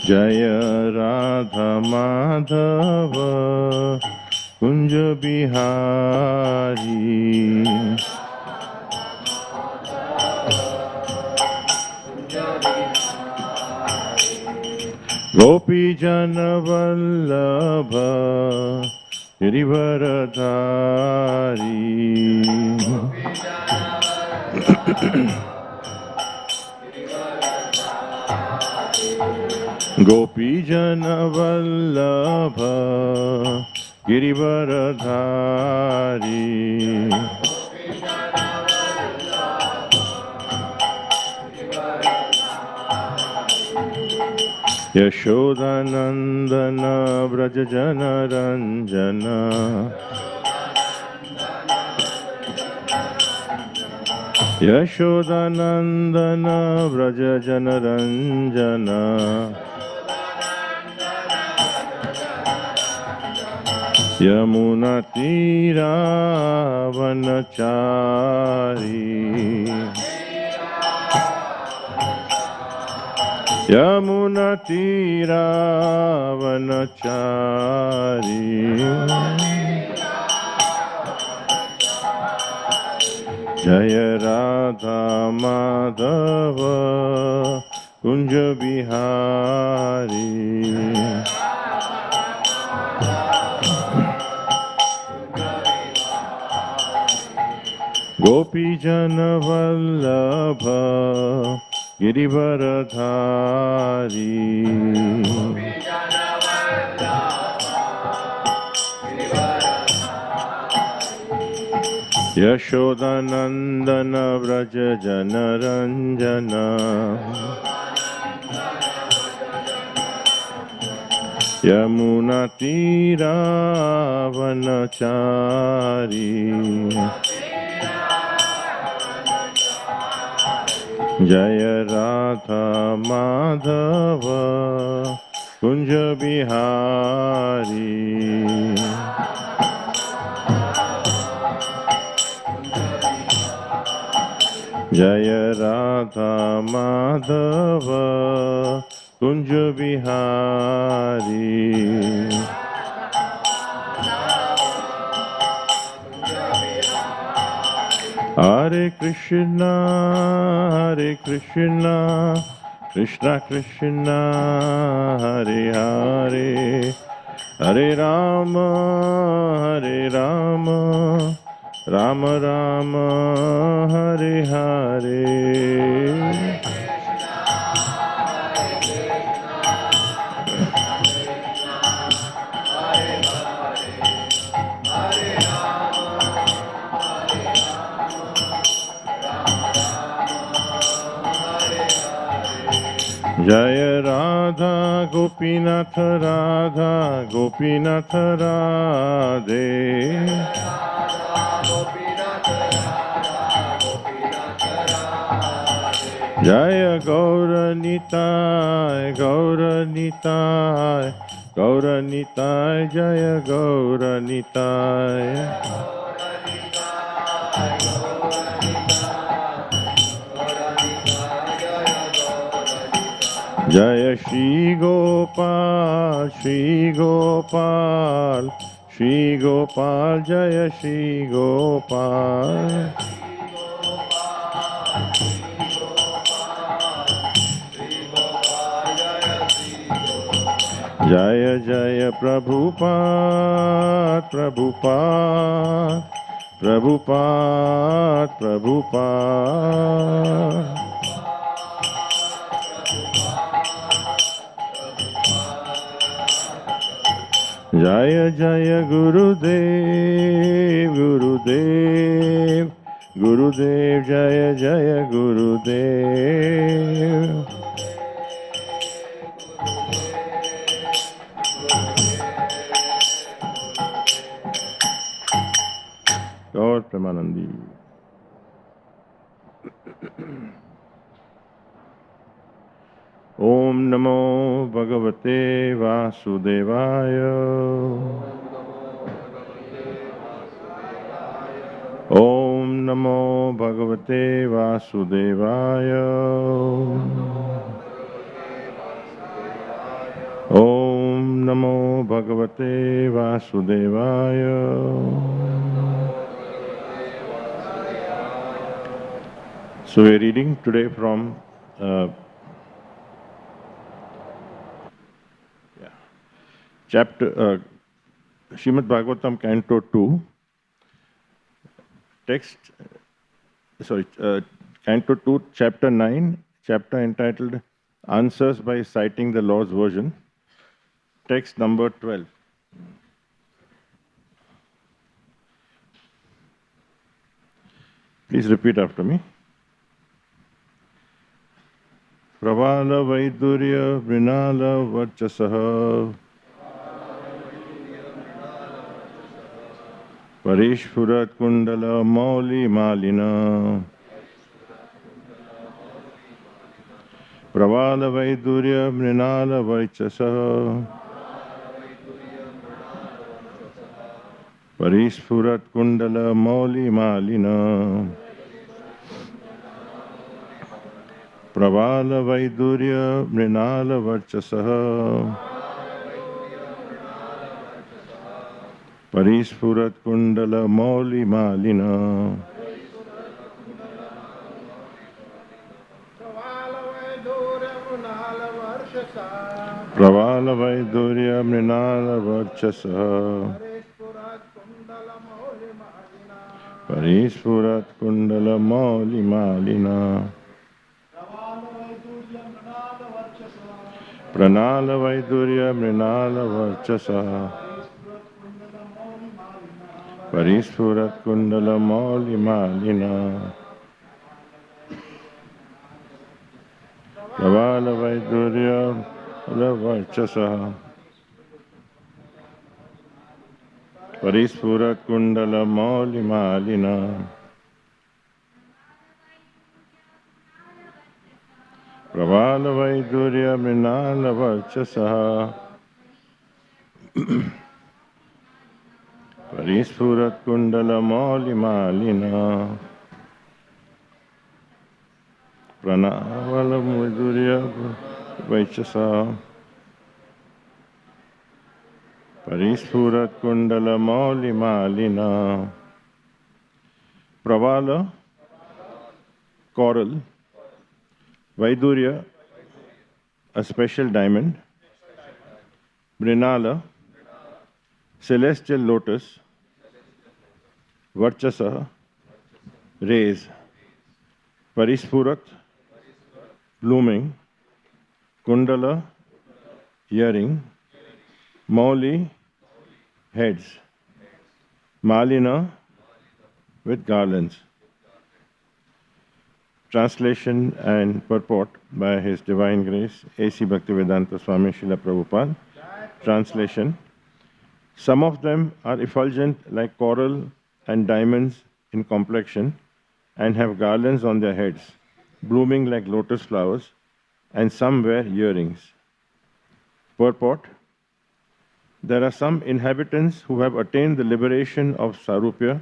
जय राधा माधव कुंज बिहारी गोपी जन वल्लभ गिरिवरधारी गोपी जन वल्लभ गिरिवरधारी यशोदानंदन व्रज जन रंजन यशोदानंदन व्रज जन रंजन यमुना तीरावनचारी यमुना तीरावनचारी जय राधा माधव कुंज बिहारी गोपी जन वल्लभ गिरिवरधारी यशोदानंदन व्रज जन रंजन यमुना तीरावनचारी जय राधा माधव कुंज बिहारी जय राधा माधव कुंज बिहारी हरे कृष्णा कृष्णा कृष्णा हरे हरे हरे राम राम राम हरे हरे जय राधा गोपीनाथ राधा गोपीनाथ राधे जय गौरनिताय गौरनिताय गौरनिताय जय गौरनिताय जय श्री गोपाल श्री गोपाल जय श्री गोपाल जय जय प्रभुपाद प्रभुपाद प्रभुपाद प्रभुपाद जय जय गुरुदेव गुरुदेव गुरुदेव जय जय गुरुदेव और प्रेमानंदी ओम नमो भगवते वासुदेवाय ओम नमो भगवते वासुदेवाय Namo Bhagavate Vasudevaya. So we are reading today from chapter Srimad Bhagavatam, Canto 2, text, Canto 2, Chapter 9, chapter entitled Answers by Citing the Lord's Version, text number 12. Please repeat after me. Pravala Vaidurya Vrinala Varchasaha Parishpurat Kundala Mauli Malina Pravala Vaidurya Mrinala Varchasaha Parishpurat Kundala Mauli Malina Pravala Vaidurya Mrinala Varchasaha Parishpurat Kundala Mauli Malina Pravala Vaidurya Mrinala Varchasa Parishpurat Kundala Mauli Malina Pranala Vaidurya Mrinala Varchasa Parishpurat Kundala Mauli Malina Pravala Vaidurya Varchasa Parishpurat Kundala Mauli Malina Pravala Vaidurya Mrinala Varchasa Parishpurat Kundala Mauli Malina Pranavala Vaidurya Varchasa Parishpurat Kundala Mauli Malina Pravala, coral. Vaidurya, a special diamond. Mrinala, celestial lotus. Varchasa, rays. Parishpurat, blooming. Kundala, earring. Mauli, heads. Malina, with garlands. Translation and purport by His Divine Grace, A.C. Bhaktivedanta Swami Srila Prabhupada. Translation. Some of them are effulgent like coral and diamonds in complexion and have garlands on their heads, blooming like lotus flowers, and some wear earrings. Purport. There are some inhabitants who have attained the liberation of Sarupya,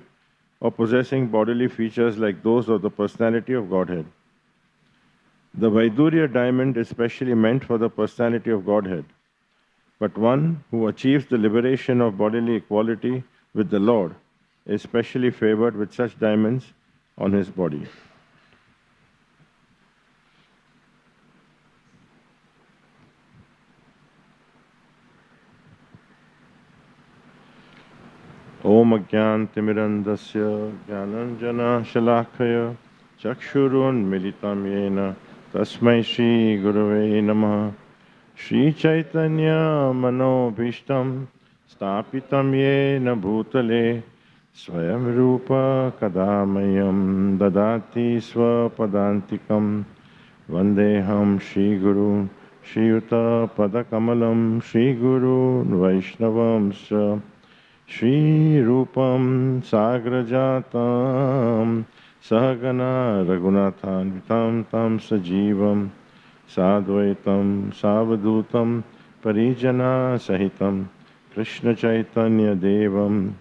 or possessing bodily features like those of the personality of Godhead. The Vaidurya diamond is specially meant for the personality of Godhead, but one who achieves the liberation of bodily equality with the Lord is specially favored with such diamonds on his body. Om Agyan Timirandasya Gyananjana Shalakaya Chakshurun Militam Yena Tasmai Shri Gurave Namaha Shri Chaitanya Mano Bhishtam Stapitam Yena Bhutale Swayam Rupa Kadamayam Dadati Swapadantikam Vandeham Shri Guru Shri Yuta Padakamalam Shri Guru Vaishnavam Sra Shri Rupam Sagrajatam Sahagana Raghunathan Vitam Tam Sajivam Sadvaitam Savadutam Parijana Sahitam Krishna Chaitanya Devam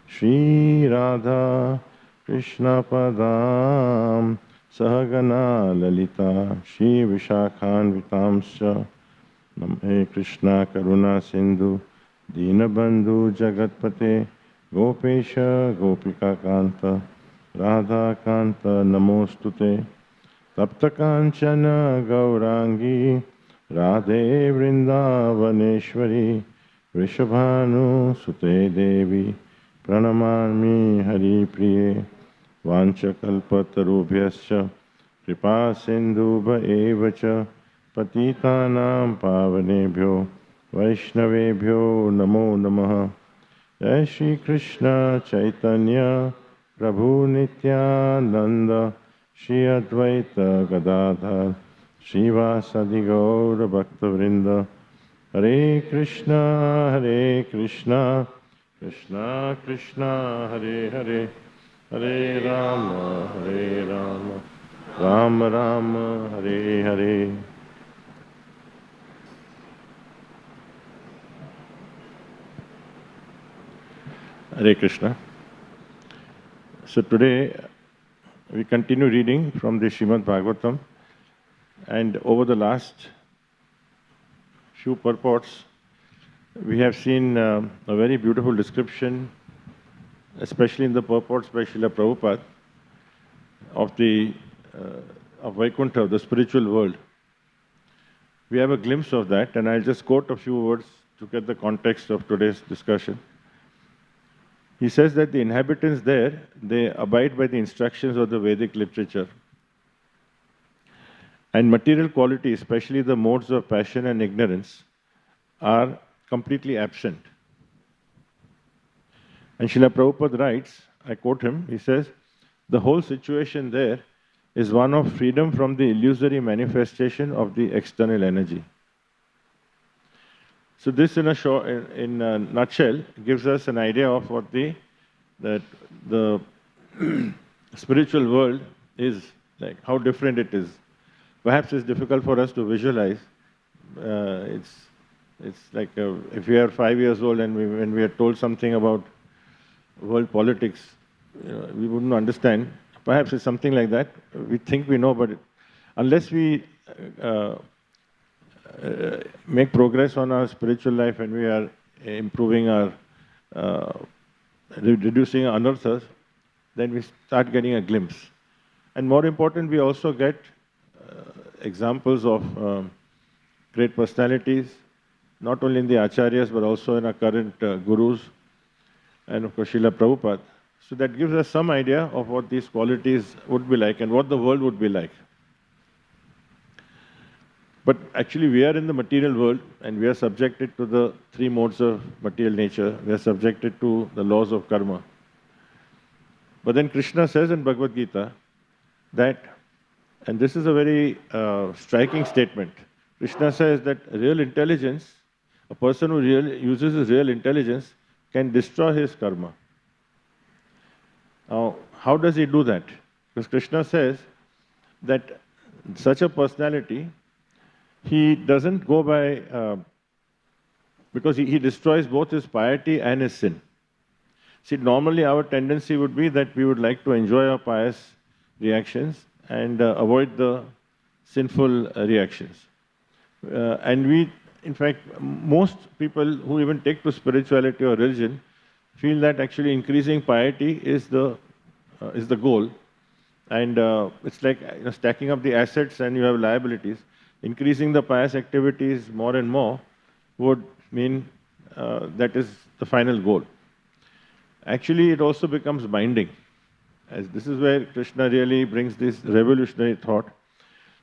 Shri Radha Krishna Padam Sahagana Lalita Shri Vishakhan Vitamscha Namahe Krishna Karuna Sindhu Dinabandhu Jagatpate Gopesha Gopika Kanta Radha Kanta Namostute Tapta Kanchana Gaurangi Radhe Vrindavaneshwari Vrishabhanu Sute Devi Pranamami Hari Priye Vanchakalpatarubhyascha Kripa Sindhuba Evacha Patitanam Pavanebhyo Vaishnavebhyo Namo Namaha Jai Shri Krishna Chaitanya Prabhu Nityananda Shri Advaita Gadadhar Srivasadi Gaura Bhaktavrinda Hare Krishna Krishna Krishna Hare Hare Hare Rama Rama Rama Hare Hare. Hare Krishna. So today we continue reading from the Srimad Bhagavatam, and over the last few purports we have seen a very beautiful description, especially in the purports by Srila Prabhupada, of Vaikuntha, the spiritual world. We have a glimpse of that, and I'll just quote a few words to get the context of today's discussion. He says that the inhabitants there, they abide by the instructions of the Vedic literature. And material qualities, especially the modes of passion and ignorance, are completely absent. And Srila Prabhupada writes, I quote him, he says, the whole situation there is one of freedom from the illusory manifestation of the external energy. So this, in a nutshell, gives us an idea of what the spiritual world is like, how different it is. Perhaps it's difficult for us to visualize. It's like if we are 5 years old and when we are told something about world politics, we wouldn't understand. Perhaps it's something like that. We think we know, but unless we make progress on our spiritual life and we are improving our, reducing our unearthers, then we start getting a glimpse. And more important, we also get examples of great personalities, not only in the acharyas, but also in our current gurus, and of course Srila Prabhupada. So that gives us some idea of what these qualities would be like and what the world would be like. But actually we are in the material world and we are subjected to the three modes of material nature. We are subjected to the laws of karma. But then Krishna says in Bhagavad Gita that, and this is a very striking statement, Krishna says that real intelligence, a person who uses his real intelligence can destroy his karma. Now, how does he do that? Because Krishna says that such a personality, he doesn't go by, because he destroys both his piety and his sin. See, normally our tendency would be that we would like to enjoy our pious reactions and avoid the sinful reactions. And we, in fact, most people who even take to spirituality or religion feel that actually increasing piety is the goal. And it's like stacking up the assets and you have liabilities. Increasing the pious activities more and more would mean that is the final goal. Actually, it also becomes binding. As this is where Krishna really brings this revolutionary thought.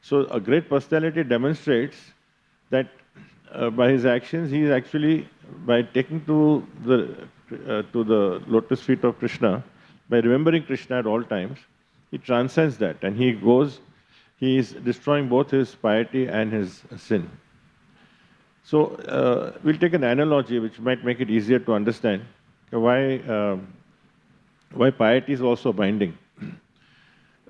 So a great personality demonstrates that by his actions, he is actually, by taking to the lotus feet of Krishna, by remembering Krishna at all times, he transcends that and he is destroying both his piety and his sin. So we'll take an analogy which might make it easier to understand why piety is also binding.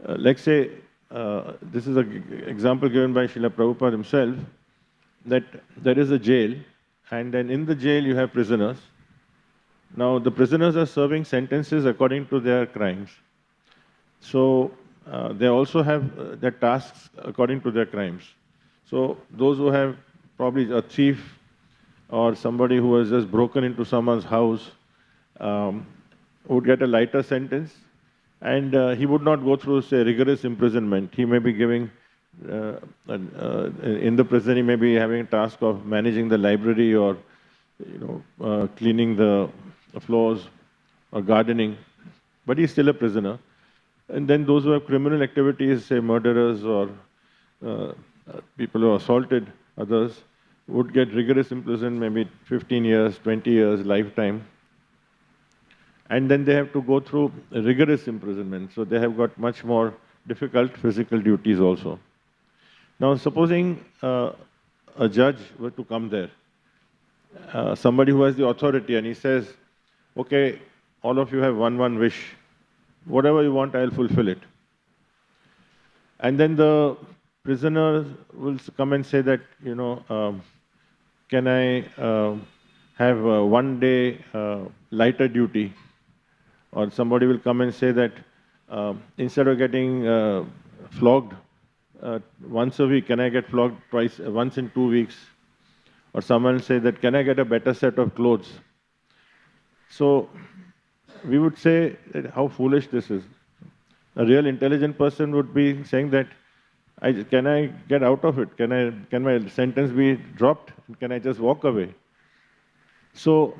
Let's say, this is an example given by Srila Prabhupada himself, that there is a jail, and then in the jail you have prisoners. Now the prisoners are serving sentences according to their crimes. So they also have their tasks according to their crimes. So those who have probably a thief, or somebody who has just broken into someone's house would get a lighter sentence, and he would not go through, say, rigorous imprisonment. He may be giving, in the prison, he may be having a task of managing the library or, cleaning the floors or gardening, but he's still a prisoner. And then those who have criminal activities, say murderers or people who assaulted others, would get rigorous imprisonment, maybe 15 years, 20 years, lifetime. And then they have to go through rigorous imprisonment. So they have got much more difficult physical duties also. Now, supposing a judge were to come there, somebody who has the authority, and he says, okay, all of you have one wish. Whatever you want, I'll fulfill it. And then the prisoner will come and say that, can I have 1 day lighter duty? Or somebody will come and say that instead of getting flogged once a week, can I get flogged once in 2 weeks? Or someone will say that, can I get a better set of clothes? So we would say that how foolish this is. A real intelligent person would be saying that, can I get out of it? Can my sentence be dropped? Can I just walk away? So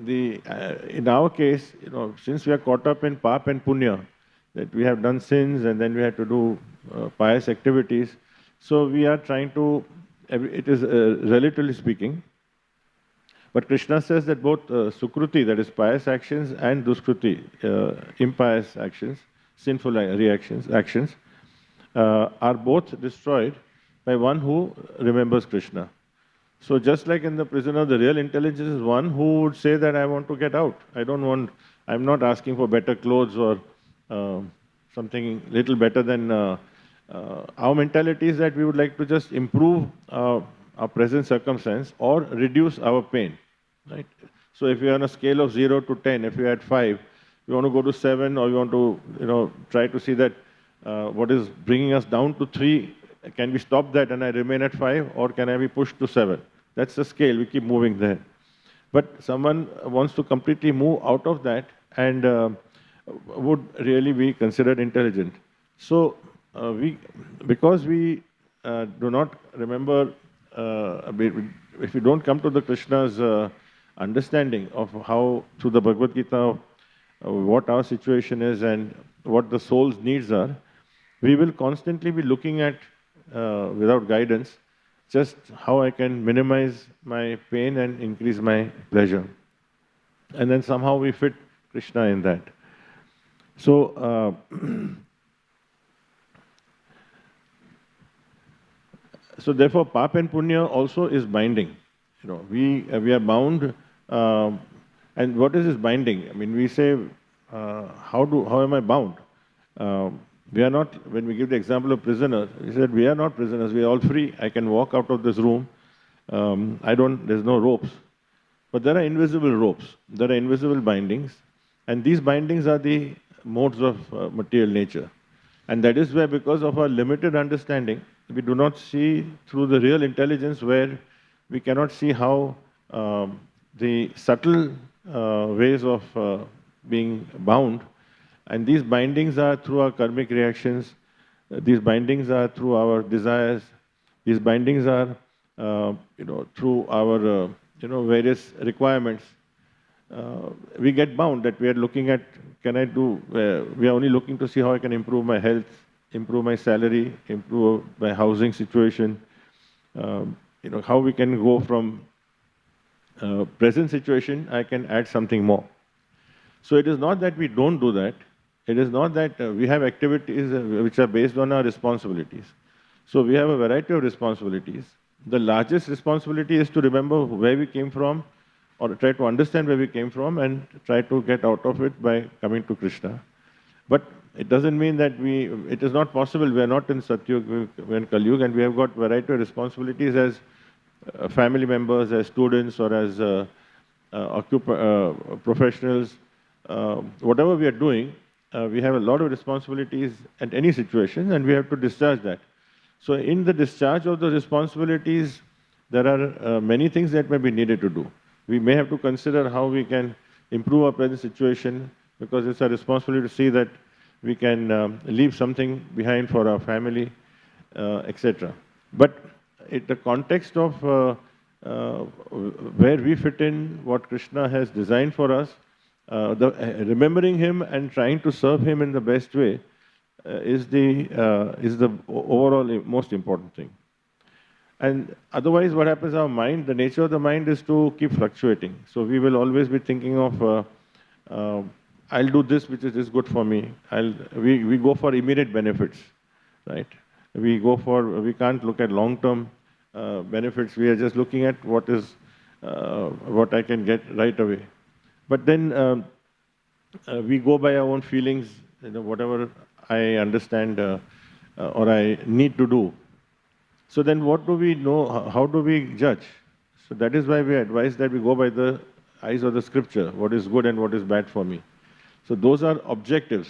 in our case, since we are caught up in pap and punya, that we have done sins and then we have to do pious activities, so we are trying to, it is relatively speaking, but Krishna says that both sukruti, that is pious actions, and duskruti, impious actions, sinful actions, are both destroyed by one who remembers Krishna. So just like in the prisoner, the real intelligence is one who would say that I want to get out. I'm not asking for better clothes or something little better than, our mentality is that we would like to just improve our present circumstance or reduce our pain, right? So if you're on a scale of 0 to 10, if you're at 5, you want to go to 7, or you want to, try to see that what is bringing us down to 3, can we stop that and I remain at 5, or can I be pushed to 7? That's the scale, we keep moving there. But someone wants to completely move out of that and would really be considered intelligent. So because we do not remember, if we don't come to the Krishna's understanding of how, through the Bhagavad Gita, what our situation is and what the soul's needs are, we will constantly be looking at, without guidance, just how I can minimize my pain and increase my pleasure. And then somehow we fit Krishna in that. So, so therefore, pap and punya also is binding. We are bound. And what is this binding? I mean, we say, how am I bound? We are not, when we give the example of prisoners, we said we are not prisoners, we are all free. I can walk out of this room. There's no ropes. But there are invisible ropes. There are invisible bindings. And these bindings are the modes of material nature. And that is where, because of our limited understanding, we do not see through the real intelligence, where we cannot see how the subtle ways of being bound. And these bindings are through our karmic reactions, these bindings are through our desires, these bindings are through our various requirements. We get bound, that we are looking at, we are only looking to see how I can improve my health, improve my salary, improve my housing situation, how we can go from present situation, I can add something more. So it is not that we don't do that. It is not that we have activities which are based on our responsibilities. So we have a variety of responsibilities. The largest responsibility is to remember where we came from, or try to understand where we came from and try to get out of it by coming to Krishna. But it doesn't mean that it is not possible. We are not in Satyug, we are in Kalyug, and we have got variety of responsibilities as family members, as students, or as professionals. Whatever we are doing, we have a lot of responsibilities at any situation, and we have to discharge that. So in the discharge of the responsibilities, there are many things that may be needed to do. We may have to consider how we can improve our present situation, because it's our responsibility to see that we can leave something behind for our family, etc. But in the context of where we fit in, what Krishna has designed for us, remembering Him and trying to serve Him in the best way is the overall most important thing. And otherwise, what happens, our mind, the nature of the mind is to keep fluctuating. So we will always be thinking of, I'll do this which is good for me. We go for immediate benefits, right? We can't look at long-term benefits. We are just looking at what I can get right away. But then we go by our own feelings, whatever I understand or I need to do. So then what do we know? How do we judge? So that is why we advise that we go by the eyes of the scripture, what is good and what is bad for me. So those are objectives.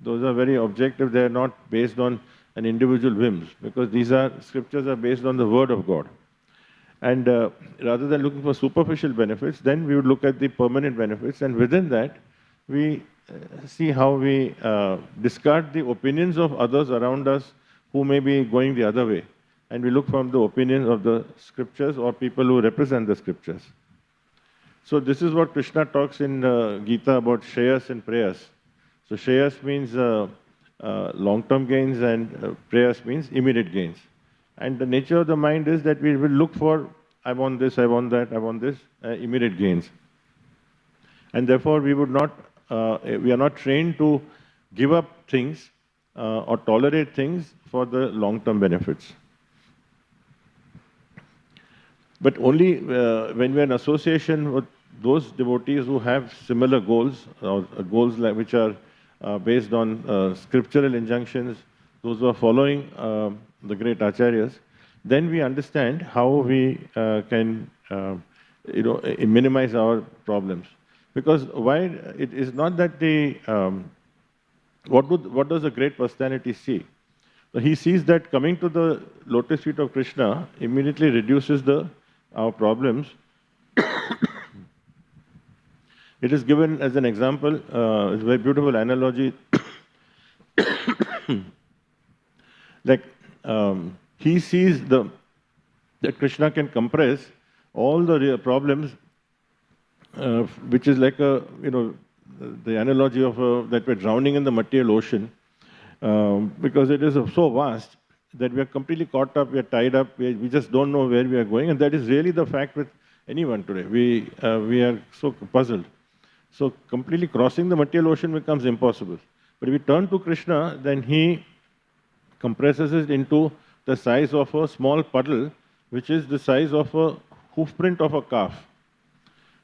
Those are very objective. They are not based on an individual whims, because scriptures are based on the word of God. And rather than looking for superficial benefits, then we would look at the permanent benefits, and within that, we see how we discard the opinions of others around us who may be going the other way. And we look from the opinions of the scriptures or people who represent the scriptures. So this is what Krishna talks in Gita about Shreyas and Preyas. So Shreyas means long-term gains, and Preyas means immediate gains. And the nature of the mind is that we will look for, I want this, I want that, I want this, immediate gains. And therefore we are not trained to give up things or tolerate things for the long-term benefits. But only when we are in association with those devotees who have similar goals, or goals which are based on scriptural injunctions, those who are following the great acharyas, then we understand how we can minimize our problems. Because why it is not that what does a great personality see? So he sees that coming to the lotus feet of Krishna immediately reduces our problems. It is given as an example, it's a very beautiful analogy. Like he sees that Krishna can compress all the problems, which is like the analogy of that we're drowning in the material ocean, because it is so vast that we are completely caught up, we are tied up, we just don't know where we are going, and that is really the fact with anyone today. We are so puzzled. So completely crossing the material ocean becomes impossible. But if we turn to Krishna, then He compresses it into the size of a small puddle, which is the size of a hoofprint of a calf.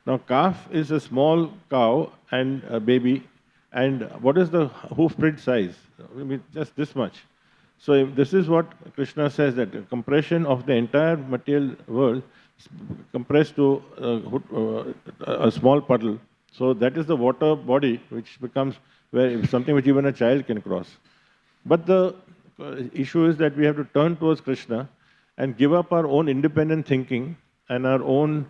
Now, calf is a small cow and a baby, and what is the hoofprint size? I mean, just this much. So if this is what Krishna says, that the compression of the entire material world is compressed to a small puddle. So that is the water body, which becomes something which even a child can cross. But the issue is that we have to turn towards Krishna and give up our own independent thinking and our own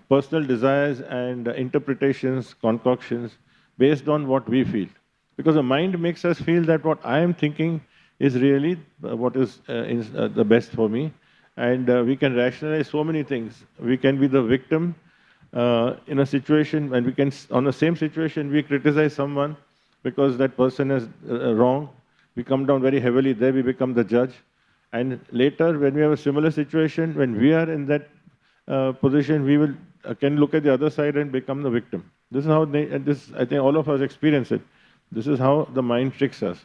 personal desires and interpretations, concoctions, based on what we feel. Because the mind makes us feel that what I am thinking is really what is the best for me. And we can rationalize so many things. We can be the victim in a situation, and we can, on the same situation, we criticize someone because that person is wrong. We come down very heavily there, we become the judge. And later, when we have a similar situation, when we are in that position, we can look at the other side and become the victim. This is how I think all of us experience it. This is how the mind tricks us.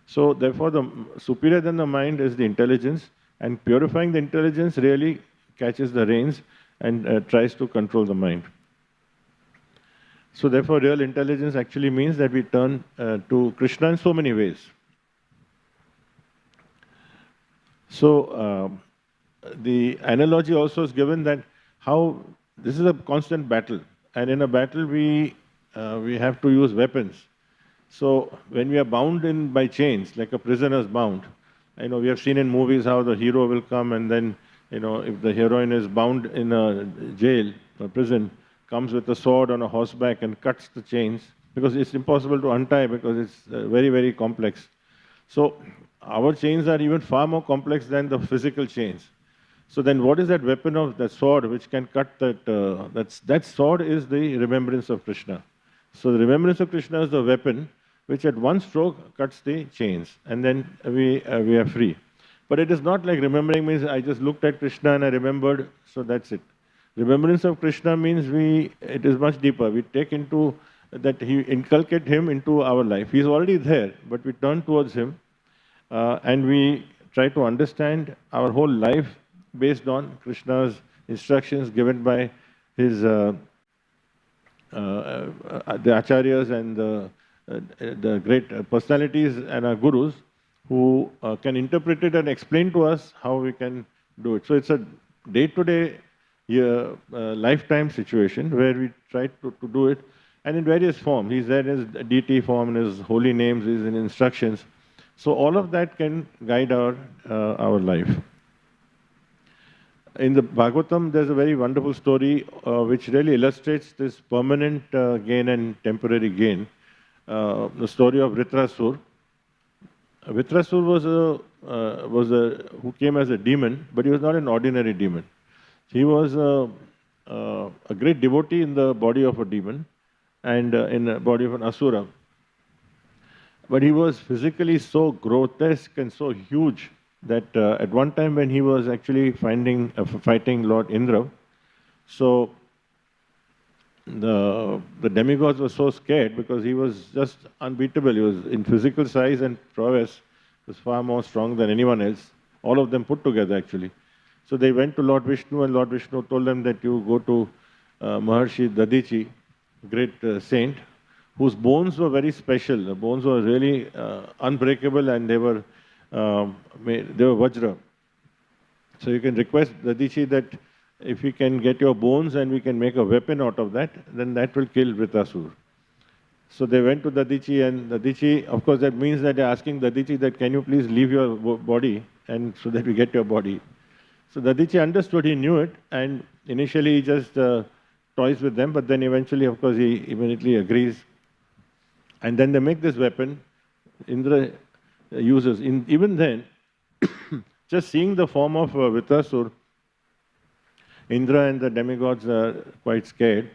So therefore, the superior than the mind is the intelligence, and purifying the intelligence really catches the reins and tries to control the mind. So therefore, real intelligence actually means that we turn to Krishna in so many ways. So the analogy also is given that how this is a constant battle, and in a battle we have to use weapons. So when we are bound in by chains, like a prisoner is bound, we have seen in movies how the hero will come and then if the heroine is bound in a jail or prison, comes with a sword on a horseback and cuts the chains, because it's impossible to untie because it's very, very complex. So our chains are even far more complex than the physical chains. So then what is that weapon of that sword which can cut that? That sword is the remembrance of Krishna. So the remembrance of Krishna is the weapon which at one stroke cuts the chains, and then we are free. But it is not like remembering means I just looked at Krishna and I remembered, so that's it. Remembrance of Krishna means it is much deeper. We take into that, he inculcate him into our life. He is already there, but we turn towards him and we try to understand our whole life based on Krishna's instructions given by his the acharyas and the great personalities and our gurus who can interpret it and explain to us how we can do it. So it's a day-to-day, lifetime situation where we try to do it, and in various forms. He's there in his deity form, in his holy names, he's in instructions. So all of that can guide our life. In the Bhagavatam, there's a very wonderful story which really illustrates this permanent gain and temporary gain. The story of Vritrasura. Vritrasura was who came as a demon, but he was not an ordinary demon. He was a great devotee in the body of a demon and in the body of an asura. But he was physically so grotesque and so huge that at one time when he was actually fighting Lord Indra, so the demigods were so scared because he was just unbeatable. He was in physical size and prowess, was far more strong than anyone else, all of them put together actually. So they went to Lord Vishnu, and Lord Vishnu told them that you go to Maharshi Dadichi, great saint, whose bones were very special. The bones were really unbreakable, and they were Vajra. So you can request Dadichi that if we can get your bones and we can make a weapon out of that, then that will kill Vritrasura. So they went to Dadichi, and Dadichi, of course, that means that they're asking Dadichi that can you please leave your body, and so that we get your body. So Dadichi understood, he knew it, and initially he just toys with them, but then eventually, of course, he immediately agrees. And then they make this weapon. Indra uses. Even then, just seeing the form of Vritrasura, Indra and the demigods are quite scared.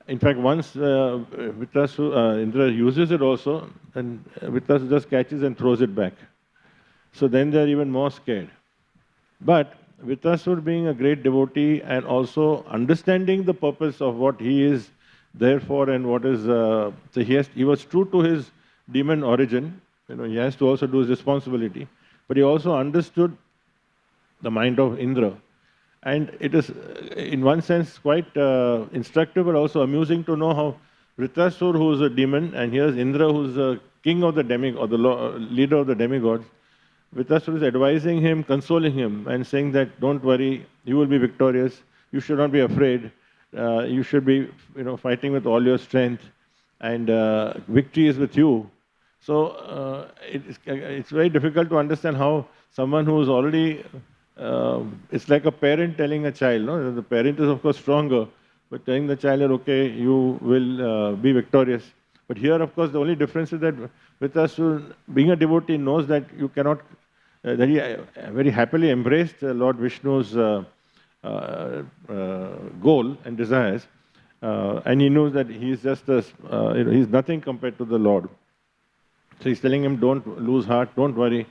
In fact, once Indra uses it also, and Vritrasura just catches and throws it back. So then they're even more scared. But Vritrasura, being a great devotee and also understanding the purpose of what he is there for and what is, so he was true to his demon origin. He has to also do his responsibility. But he also understood the mind of Indra. And it is, in one sense, quite instructive, but also amusing to know how Vritrasura, who is a demon, and here's Indra, who is the king of the demigod, or the leader of the demigods. Vritrasura is advising him, consoling him, and saying that, don't worry, you will be victorious, you should not be afraid, you should be fighting with all your strength, and victory is with you. So it's very difficult to understand how someone who is already, it's like a parent telling a child, no? The parent is of course stronger, but telling the child that, okay, you will be victorious. But here, of course, the only difference is that Vritrasura, being a devotee, knows that you cannot, that he very happily embraced Lord Vishnu's goal and desires, and he knows that he is just he is nothing compared to the Lord. So he's telling him, don't lose heart, don't worry,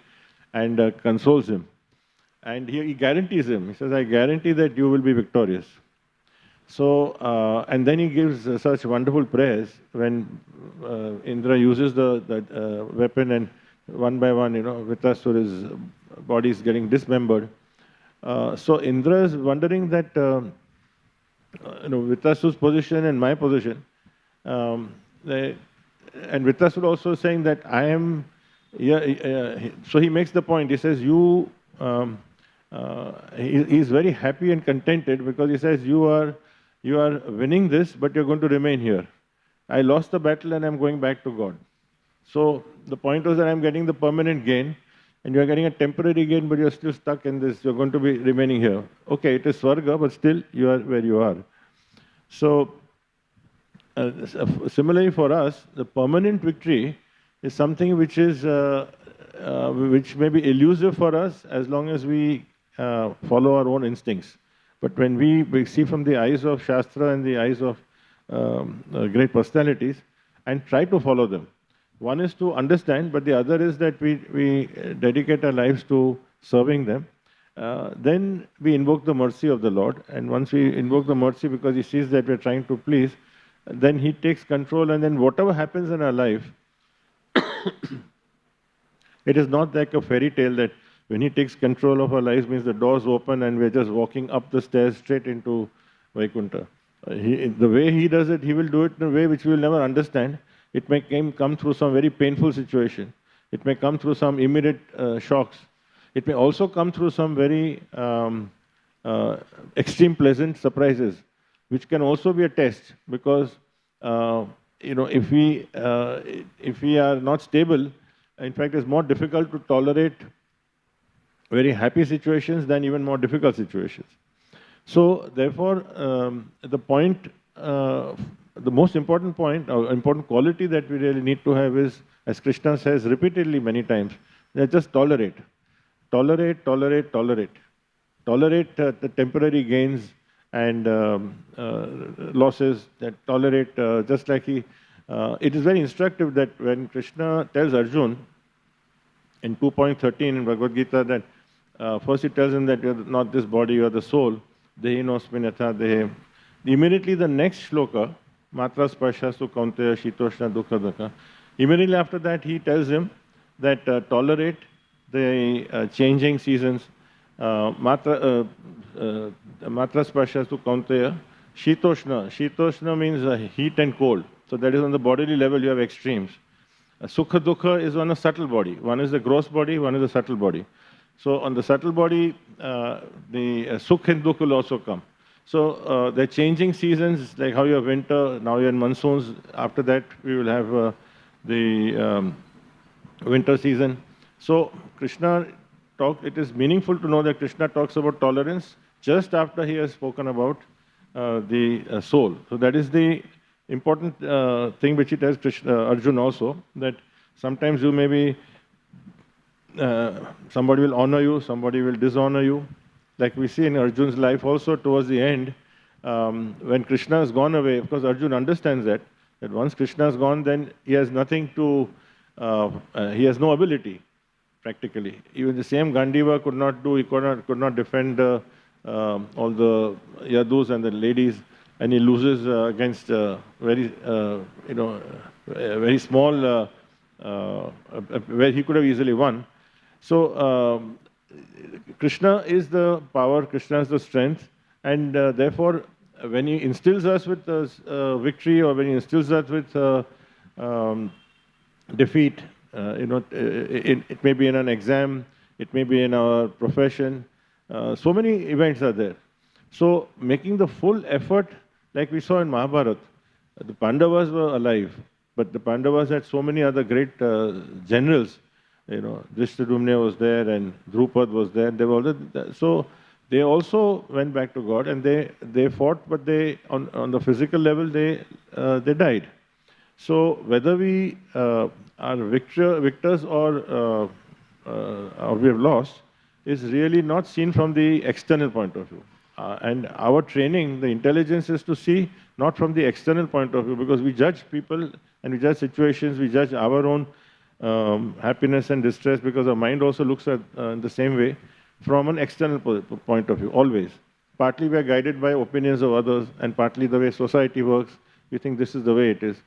and consoles him. And he guarantees him. He says, I guarantee that you will be victorious. So, and then he gives such wonderful prayers when Indra uses the weapon, and one by one, Vritrasura's body is getting dismembered. So Indra is wondering that, Vritrasura's position and my position, and Vritrasura also saying that I am, so he makes the point, he says, he's very happy and contented because he says, you are winning this, but you're going to remain here. I lost the battle and I'm going back to God. So the point was that I'm getting the permanent gain, and you are getting a temporary gain, but you are still stuck in this, you are going to be remaining here. Okay, it is Swarga, but still you are where you are. So, similarly for us, the permanent victory is something which is which may be elusive for us as long as we follow our own instincts. But when we see from the eyes of Shastra and the eyes of great personalities and try to follow them, one is to understand, but the other is that we dedicate our lives to serving them. Then we invoke the mercy of the Lord, and once we invoke the mercy because He sees that we are trying to please, then He takes control, and then whatever happens in our life, it is not like a fairy tale that when He takes control of our lives means the doors open and we're just walking up the stairs straight into Vaikuntha. The way He does it, He will do it in a way which we will never understand. It may come through some very painful situation. It may come through some immediate shocks. It may also come through some very extreme pleasant surprises, which can also be a test because if we are not stable, in fact, it's more difficult to tolerate very happy situations than even more difficult situations. So, therefore, the most important point, or important quality that we really need to have is, as Krishna says repeatedly many times, that just tolerate. Tolerate, tolerate, tolerate. Tolerate the temporary gains and losses, that tolerate, just like it is very instructive that when Krishna tells Arjun in 2.13 in Bhagavad Gita that first He tells him that you are not this body, you are the soul, dehinosmin yatha dehe. Immediately the next shloka, matra sparsha su kaunteya shitoshna dukha dukha, immediately after that He tells him that tolerate the changing seasons. Matra sparsha su kaunteya shitoshna. Shitoshna means heat and cold. So that is on the bodily level you have extremes. Sukha dukha is on a subtle body. One is the gross body, one is the subtle body. So on the subtle body, the sukh and dukh will also come. So the changing seasons, like how you have winter, now you are in monsoons. After that, we will have the winter season. So Krishna it is meaningful to know that Krishna talks about tolerance just after He has spoken about the soul. So that is the important thing which He tells Arjun also, that sometimes you may be, somebody will honor you, somebody will dishonor you. Like we see in Arjun's life also towards the end, when Krishna has gone away, of course Arjun understands that once Krishna has gone, then he has nothing to, he has no ability, practically. Even the same Gandiva could not do, he could not defend all the Yadus and the ladies, and he loses against very small, where he could have easily won. So Krishna is the power, Krishna is the strength, and therefore when He instills us with victory, or when He instills us with defeat, it may be in an exam, it may be in our profession, so many events are there. So making the full effort, like we saw in Mahabharata, the Pandavas were alive, but the Pandavas had so many other great generals. Drishtadyumna was there and Drupad was there. They were so they also went back to God, and they fought, but they on the physical level they died. So whether we are victors or we have lost is really not seen from the external point of view. And our training, the intelligence, is to see not from the external point of view, because we judge people and we judge situations, we judge our own happiness and distress, because our mind also looks at the same way from an external point of view, always. Partly we are guided by opinions of others, and partly the way society works, we think this is the way it is.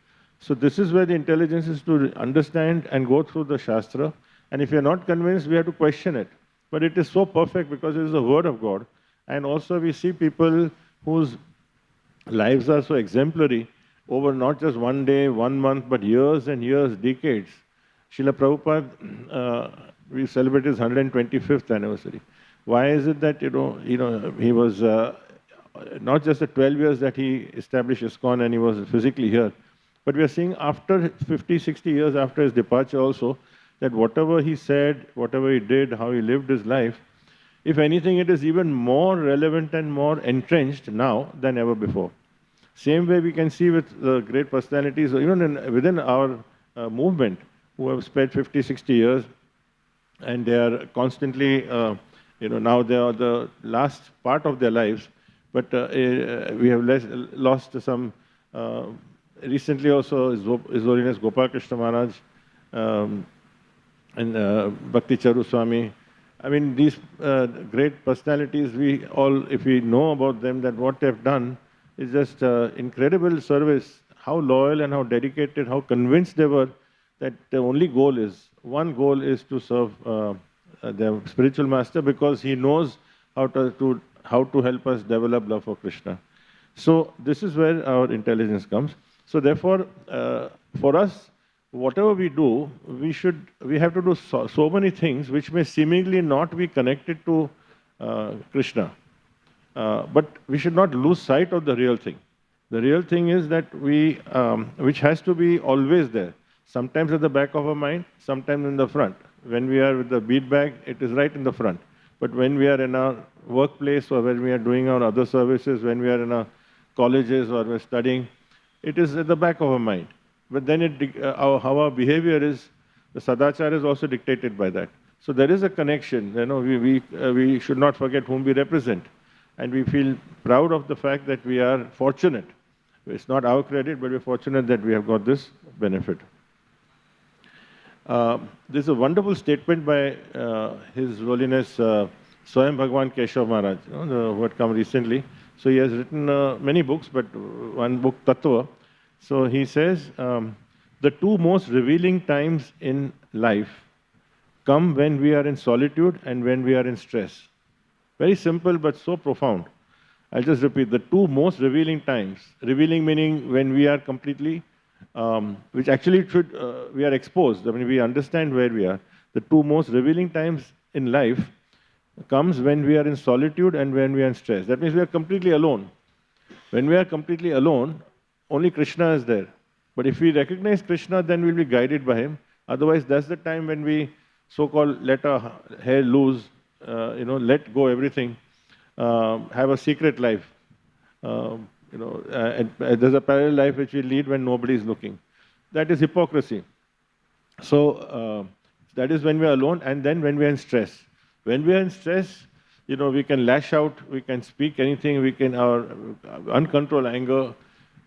So this is where the intelligence is to understand and go through the Shastra, and if we are not convinced, we have to question it. But it is so perfect because it is the word of God, and also we see people whose lives are so exemplary over not just one day, 1 month, but years and years, decades. Srila Prabhupada, we celebrate his 125th anniversary. Why is it that, he was not just the 12 years that he established ISKCON and he was physically here, but we are seeing after 50, 60 years after his departure also, that whatever he said, whatever he did, how he lived his life, if anything, it is even more relevant and more entrenched now than ever before. Same way we can see with the great personalities, even within our movement, who have spent 50, 60 years, and they are constantly, now they are the last part of their lives, but we have lost some, recently also His Holiness Gopal Krishna Maharaj, and Bhakti Charu Swami. I mean, these great personalities, we all, if we know about them, that what they've done is just incredible service, how loyal and how dedicated, how convinced they were that the only goal is, one goal is to serve their spiritual master, because he knows how to help us develop love for Krishna. So this is where our intelligence comes. So therefore, for us, whatever we do, we have to do so many things which may seemingly not be connected to Krishna. But we should not lose sight of the real thing. The real thing is that which has to be always there. Sometimes at the back of our mind, sometimes in the front. When we are with the bead bag, it is right in the front. But when we are in our workplace, or when we are doing our other services, when we are in our colleges or we're studying, it is at the back of our mind. But then how our behavior is, the sadachara is also dictated by that. So there is a connection. We should not forget whom we represent. And we feel proud of the fact that we are fortunate. It's not our credit, but we're fortunate that we have got this benefit. There's a wonderful statement by His Holiness Swayam Bhagwan Keshav Maharaj, who had come recently. So he has written many books, but one book, Tattva. So he says, the two most revealing times in life come when we are in solitude and when we are in stress. Very simple, but so profound. I'll just repeat, the two most revealing times, revealing meaning when we are completely, which actually we are exposed, I mean, we understand where we are. The two most revealing times in life comes when we are in solitude and when we are in stress. That means we are completely alone. When we are completely alone, only Krishna is there. But if we recognize Krishna, then we'll be guided by him. Otherwise, that's the time when we so-called let our hair loose, let go everything, have a secret life. There's a parallel life which we lead when nobody is looking. That is hypocrisy. So that is when we are alone, and then when we are in stress. When we are in stress, we can lash out, we can speak anything, we can our uncontrolled anger.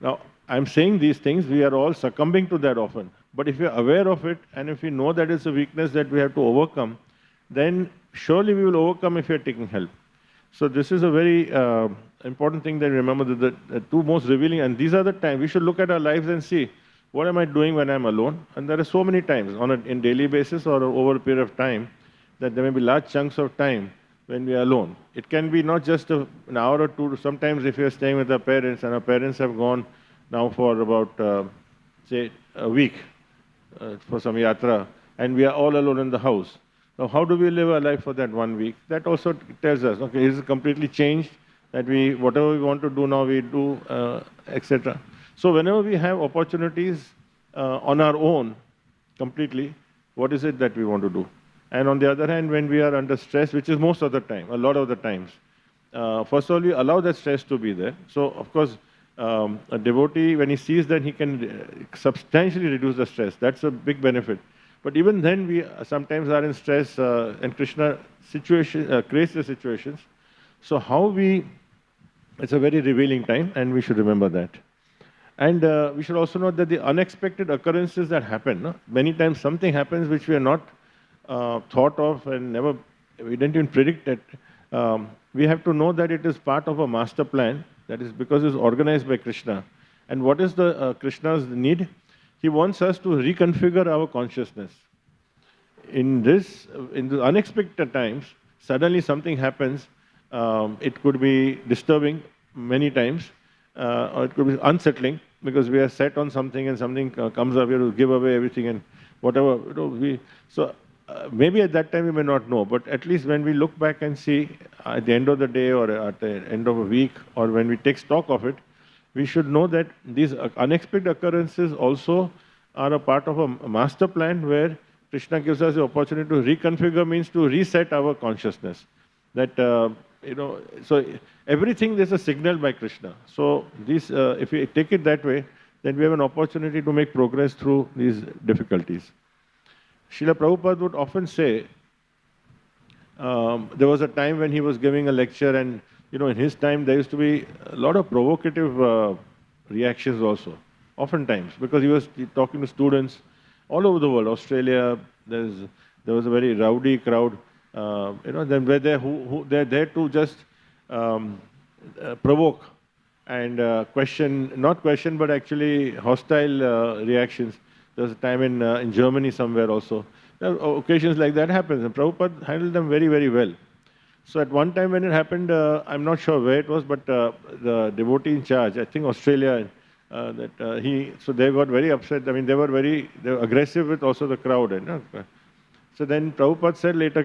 Now, I'm saying these things, we are all succumbing to that often. But if we are aware of it, and if we know that it's a weakness that we have to overcome, then surely we will overcome if we are taking help. So this is a very important thing that remember, that the two most revealing, and these are the times, we should look at our lives and see, what am I doing when I'm alone? And there are so many times, in daily basis or over a period of time, that there may be large chunks of time when we are alone. It can be not just an hour or two. Sometimes if we are staying with our parents, and our parents have gone now for about, say, a week for some yatra, and we are all alone in the house. Now, how do we live our life for that 1 week? That also tells us, okay, is it completely changed? That whatever we want to do now, we do, etc. So whenever we have opportunities on our own, completely, what is it that we want to do? And on the other hand, when we are under stress, which is most of the time, a lot of the times, first of all, we allow that stress to be there. So, of course, a devotee, when he sees that, he can substantially reduce the stress. That's a big benefit. But even then, we sometimes are in stress, and Krishna creates the situations. So it's a very revealing time, and we should remember that. And we should also note that the unexpected occurrences that happen, many times something happens which we are not thought of and we didn't even predict it. We have to know that it is part of a master plan, that is because it's organized by Krishna. And what is the Krishna's need? He wants us to reconfigure our consciousness. In the unexpected times, suddenly something happens. It could be disturbing many times, or it could be unsettling because we are set on something and something comes up, we have to give away everything and whatever. Maybe at that time we may not know, but at least when we look back and see at the end of the day or at the end of a week, or when we take stock of it, we should know that these unexpected occurrences also are a part of a master plan where Krishna gives us the opportunity to reconfigure, means to reset our consciousness. That, so everything there's a signal by Krishna. So this, if we take it that way, then we have an opportunity to make progress through these difficulties. Srila Prabhupada would often say, there was a time when he was giving a lecture, and in his time there used to be a lot of provocative reactions also, oftentimes, because he was talking to students all over the world. Australia, there was a very rowdy crowd. Then they're there to just provoke and question, not question, but actually hostile reactions. There was a time in Germany somewhere also. Occasions like that happens, and Prabhupada handled them very, very well. So at one time when it happened, I'm not sure where it was, but the devotee in charge, I think Australia, so they got very upset. I mean, they were aggressive with also the crowd. So then Prabhupada said later,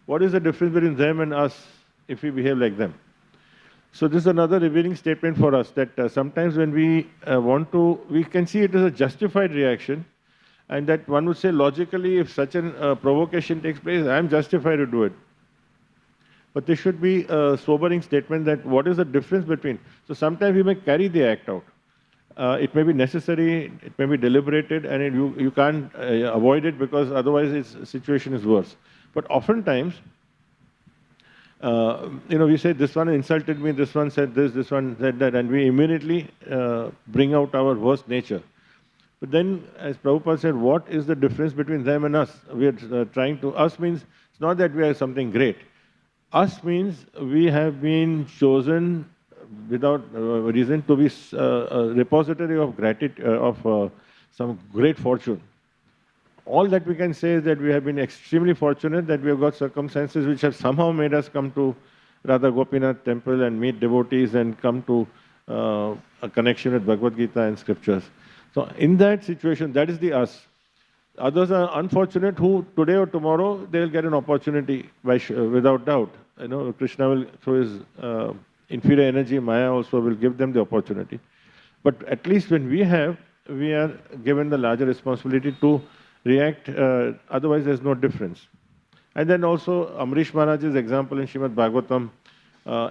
what is the difference between them and us if we behave like them? So this is another revealing statement for us, that sometimes when we we can see it as a justified reaction, and that one would say logically, if such a provocation takes place, I am justified to do it. But there should be a sobering statement that what is the difference between. So sometimes we may carry the act out. It may be necessary, it may be deliberated, and you can't avoid it, because otherwise its situation is worse. But oftentimes, we say this one insulted me, this one said this one said that, and we immediately bring out our worst nature. But then, as Prabhupada said, what is the difference between them and us? We are trying to, us means, it's not that we are something great. Us means we have been chosen without reason to be a repository of gratitude, of some great fortune. All that we can say is that we have been extremely fortunate that we have got circumstances which have somehow made us come to Radha Gopinath temple and meet devotees and come to a connection with Bhagavad Gita and scriptures. So in that situation, that is the us. Others are unfortunate who today or tomorrow they will get an opportunity without doubt. Krishna will, through his inferior energy, Maya also will give them the opportunity. But at least when we are given the larger responsibility to react, otherwise there's no difference. And then also Amrish Maharaj's example in Srimad Bhagavatam,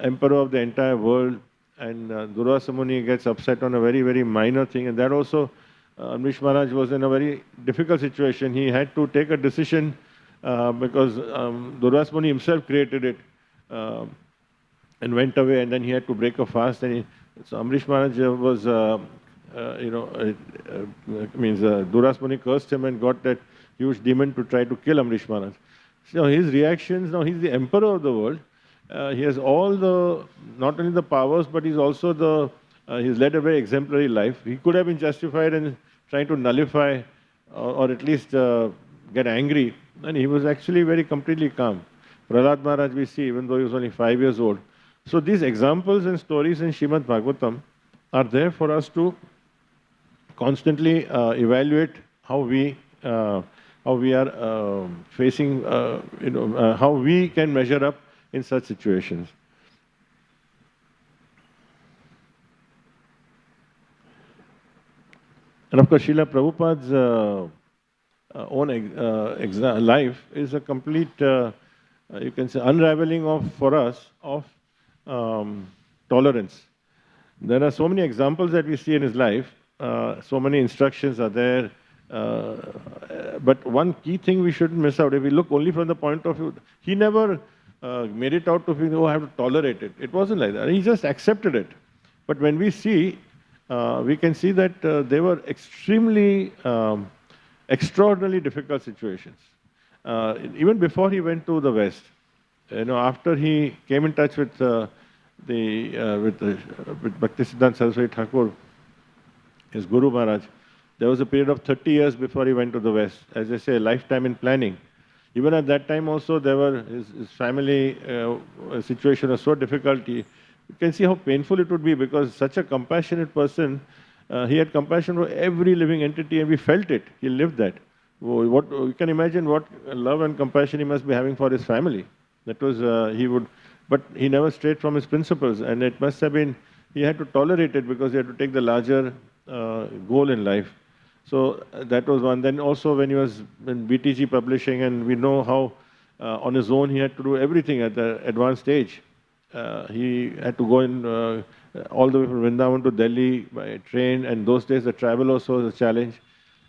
emperor of the entire world, and Durvasa Muni gets upset on a very, very minor thing, and that also, Amrish Maharaj was in a very difficult situation. He had to take a decision because Durvasa Muni himself created it and went away, and then he had to break a fast. And so Amrish Maharaj was, Durvasa Muni cursed him and got that huge demon to try to kill Amrish Maharaj. So his reactions, now he's the emperor of the world. He has all not only the powers, but he's also he's led a very exemplary life. He could have been justified in trying to nullify or at least get angry, and he was actually very completely calm. Prahlad Maharaj we see, even though he was only 5 years old. So these examples and stories in Srimad Bhagavatam are there for us to constantly evaluate how we are facing, how we can measure up in such situations. And of course, Srila Prabhupada's own life is a complete, you can say, unraveling for us of tolerance. There are so many examples that we see in his life, so many instructions are there, but one key thing we shouldn't miss out, if we look only from the point of view, he never made it out to be, oh, I have to tolerate it. It wasn't like that. He just accepted it. But when we see, we can see that they were extremely, extraordinarily difficult situations. Even before he went to the West, after he came in touch with with Bhaktisiddhanta Saraswati Thakur, his Guru Maharaj, there was a period of 30 years before he went to the West. As I say, a lifetime in planning. Even at that time also, there were his family situation was so difficult. You can see how painful it would be, because such a compassionate person, he had compassion for every living entity, and we felt it. He lived that. You can imagine what love and compassion he must be having for his family. That was, but he never strayed from his principles, and it must have been, he had to tolerate it because he had to take the larger goal in life. So that was one. Then also when he was in BTG publishing, and we know how on his own he had to do everything at the advanced stage. He had to go in all the way from Vrindavan to Delhi by train, and those days the travel also was a challenge.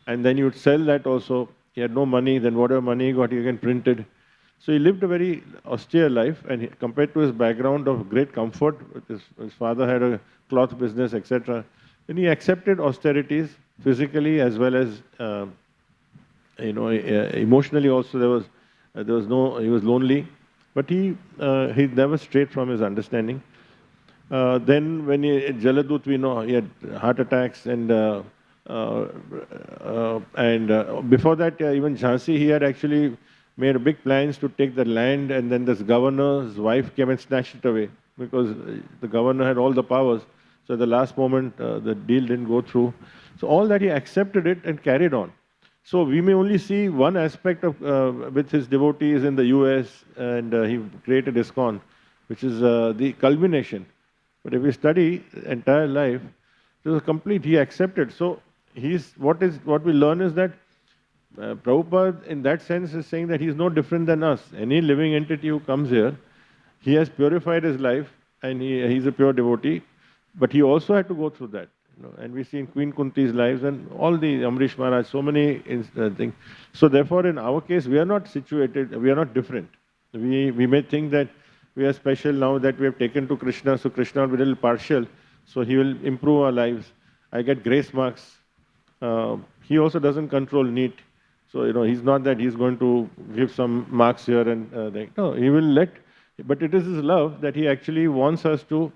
And then he would sell that also. He had no money, then whatever money he got, he again printed. So he lived a very austere life, and compared to his background of great comfort, his father had a cloth business, etc. Then he accepted austerities physically as well as emotionally. Also, there was no, he was lonely, but he never strayed from his understanding. Then when Jaladut, we know he had heart attacks, and before that, even Jhansi, he had actually made big plans to take the land, and then this governor's wife came and snatched it away because the governor had all the powers. So at the last moment, the deal didn't go through. So all that he accepted it and carried on. So we may only see one aspect of with his devotees in the US, and he created ISKCON, which is the culmination. But if we study the entire life, it was complete. He accepted. So what we learn is that Prabhupada, in that sense, is saying that he's no different than us. Any living entity who comes here, he has purified his life, and he's a pure devotee. But he also had to go through that. And we see in Queen Kunti's lives and all the Amrish Maharaj, so many things. So therefore, in our case, we are not situated, we are not different. We may think that we are special now that we have taken to Krishna, so Krishna will be a little partial, so he will improve our lives. I get grace marks. He also doesn't control NEET. So, he's not that he's going to give some marks here and there. No, he will let, but it is his love that he actually wants us to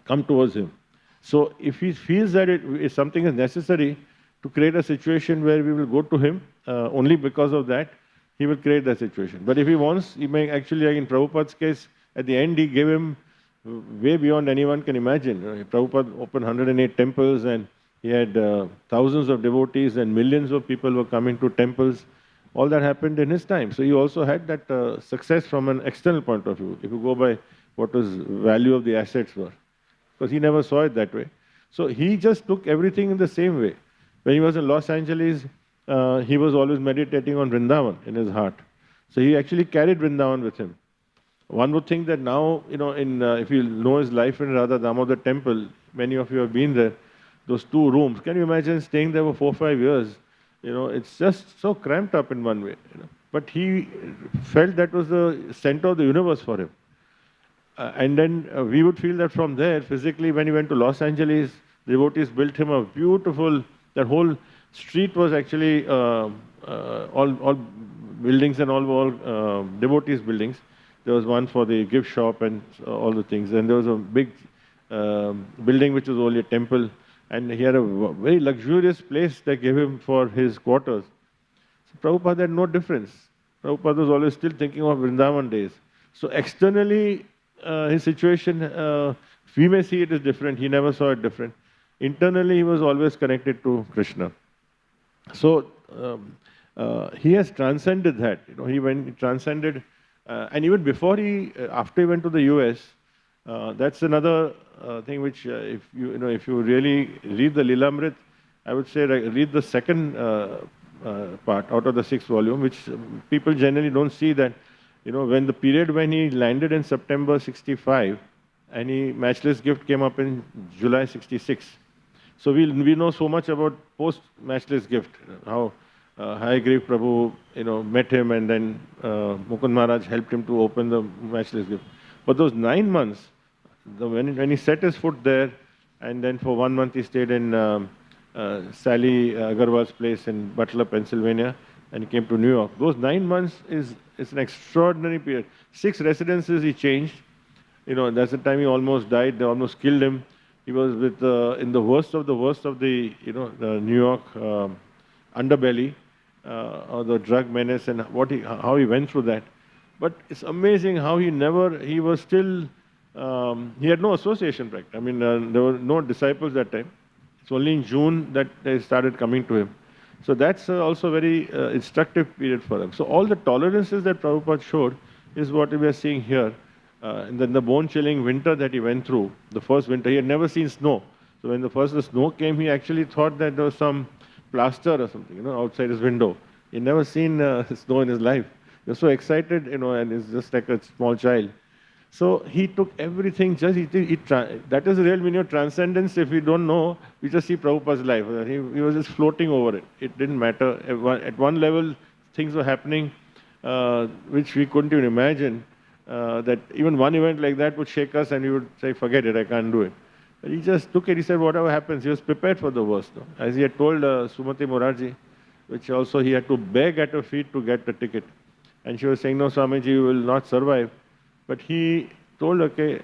come towards him. So if he feels that if something is necessary to create a situation where we will go to him, only because of that, he will create that situation. But if he wants, he may actually, like in Prabhupada's case, at the end he gave him way beyond anyone can imagine. Prabhupada opened 108 temples, and he had thousands of devotees, and millions of people were coming to temples. All that happened in his time. So he also had that success from an external point of view, if you go by what was value of the assets were. Because he never saw it that way. So he just took everything in the same way. When he was in Los Angeles, he was always meditating on Vrindavan in his heart. So he actually carried Vrindavan with him. One would think that now, if you know his life in Radha Damodar temple, many of you have been there, those 2 rooms, can you imagine staying there for 4 or 5 years? It's just so cramped up in one way. But he felt that was the center of the universe for him. And then we would feel that from there, physically, when he went to Los Angeles, the devotees built him a beautiful, that whole street was actually all buildings, and all devotees' buildings. There was one for the gift shop and all the things. And there was a big building which was only a temple. And he had a very luxurious place they gave him for his quarters. So Prabhupada had no difference. Prabhupada was always still thinking of Vrindavan days. So externally, his situation, we may see it as different. He never saw it different. Internally, he was always connected to Krishna. So he has transcended that. He transcended, and even before after he went to the US, that's another thing which, if you really read the Lilamrit, I would say read the second part out of the 6th volume, which people generally don't see that. When the period when he landed in September 65, and Matchless Gift came up in July 66. So we know so much about post-Matchless Gift, how Hayagriv Prabhu, met him, and then Mukund Maharaj helped him to open the Matchless Gift. But those 9 months, when he set his foot there, and then for 1 month he stayed in Sally Agarwal's place in Butler, Pennsylvania, and he came to New York. Those 9 months is an extraordinary period. 6 residences he changed. That's the time he almost died. They almost killed him. He was in the worst of the the New York underbelly, or the drug menace, and how he went through that. But it's amazing how he was still, he had no association practice. I mean, there were no disciples that time. It's only in June that they started coming to him. So that's also a very instructive period for him. So all the tolerances that Prabhupada showed is what we are seeing here. And then the bone-chilling winter that he went through, the first winter, he had never seen snow. So when the snow came, he actually thought that there was some plaster or something, outside his window. He never seen snow in his life. He was so excited, and he's just like a small child. So he took everything, that is the real meaning of transcendence. If we don't know, we just see Prabhupada's life. He was just floating over it. It didn't matter. At one level, things were happening which we couldn't even imagine. That even one event like that would shake us and we would say, forget it, I can't do it. But he just took it. He said, whatever happens, he was prepared for the worst. No? As he had told Sumati Morarji, which also he had to beg at her feet to get the ticket. And she was saying, no, Swamiji, you will not survive. But he told, okay,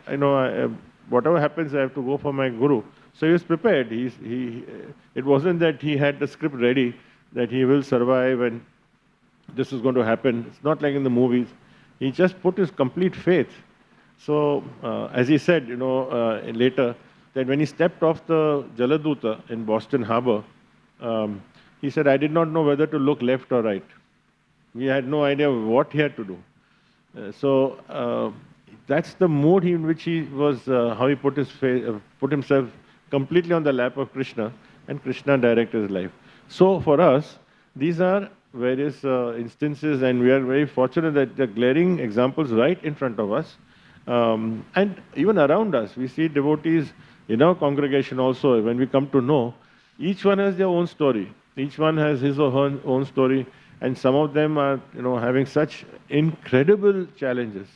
whatever happens, I have to go for my guru. So he was prepared. It wasn't that he had the script ready, that he will survive and this is going to happen. It's not like in the movies. He just put his complete faith. So, as he said, later, that when he stepped off the Jaladuta in Boston Harbor, he said, I did not know whether to look left or right. He had no idea what he had to do. That's the mood in which he was, how he put himself completely on the lap of Krishna, and Krishna directed his life. So for us, these are various instances, and we are very fortunate that there are glaring examples right in front of us. And even around us, we see devotees in our congregation also. When we come to know, each one has their own story. Each one has his or her own story, and some of them are, having such incredible challenges.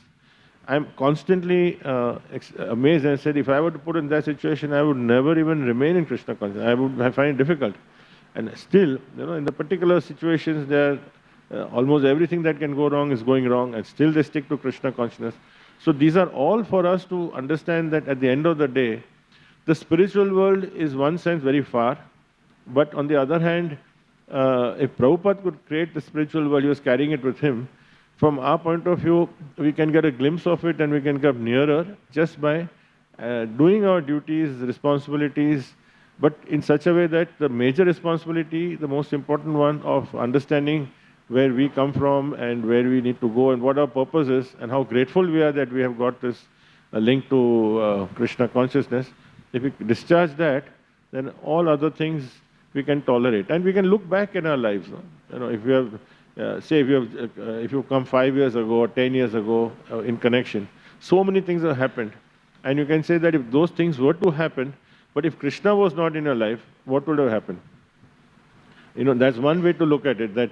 I'm constantly amazed, and I said, if I were to put in that situation, I would never even remain in Krishna consciousness. I would find it difficult. And still, in the particular situations, there almost everything that can go wrong is going wrong, and still they stick to Krishna consciousness. So these are all for us to understand that at the end of the day, the spiritual world is one sense very far, but on the other hand, if Prabhupada could create the spiritual world, he was carrying it with him. From our point of view, we can get a glimpse of it and we can come nearer just by doing our duties, responsibilities, but in such a way that the major responsibility, the most important one of understanding where we come from and where we need to go and what our purpose is and how grateful we are that we have got this link to Krishna consciousness. If we discharge that, then all other things we can tolerate. And we can look back in our lives. If we have, if you come 5 years ago or 10 years ago in connection, so many things have happened. And you can say that if those things were to happen, but if Krishna was not in your life, what would have happened? That's one way to look at it, that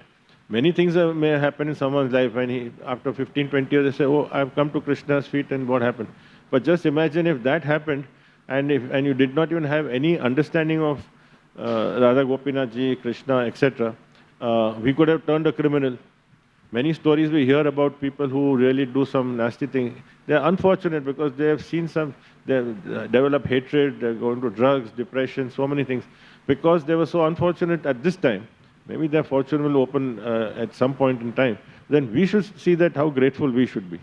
many things may happen in someone's life and after 15, 20 years, they say, oh, I've come to Krishna's feet and what happened? But just imagine if that happened and you did not even have any understanding of Radha Gopinath ji, Krishna, etc., we could have turned a criminal. Many stories we hear about people who really do some nasty thing. They are unfortunate because they have seen they develop hatred, they go into drugs, depression, so many things. Because they were so unfortunate at this time. Maybe their fortune will open at some point in time. Then we should see that how grateful we should be.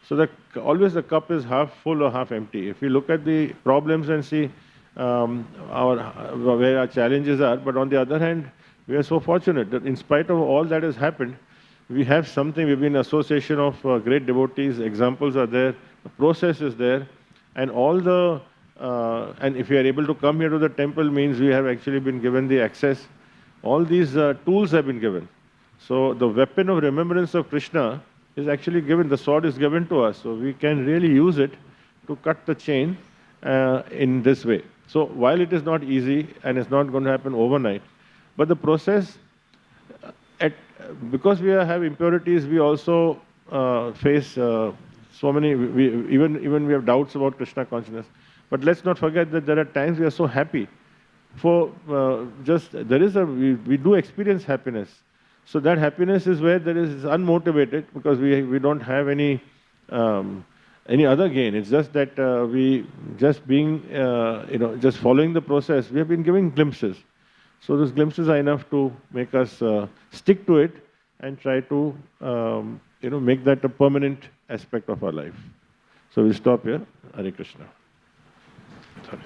So that always the cup is half full or half empty. If we look at the problems and see where our challenges are, but on the other hand, we are so fortunate that in spite of all that has happened, we have something, we've been an association of great devotees, examples are there, the process is there, and and if we are able to come here to the temple means we have actually been given the access. All these tools have been given. So the weapon of remembrance of Krishna is actually given, the sword is given to us, so we can really use it to cut the chain in this way. So while it is not easy and it's not going to happen overnight, but the process, because we have impurities, we also face so many, even we have doubts about Krishna consciousness. But let's not forget that there are times we are so happy. We do experience happiness. So that happiness is where there is unmotivated because we don't have any other gain. It's just that we just being, just following the process, we have been giving glimpses. So those glimpses are enough to make us stick to it and try to, make that a permanent aspect of our life. So we'll stop here. Hare Krishna. Sorry.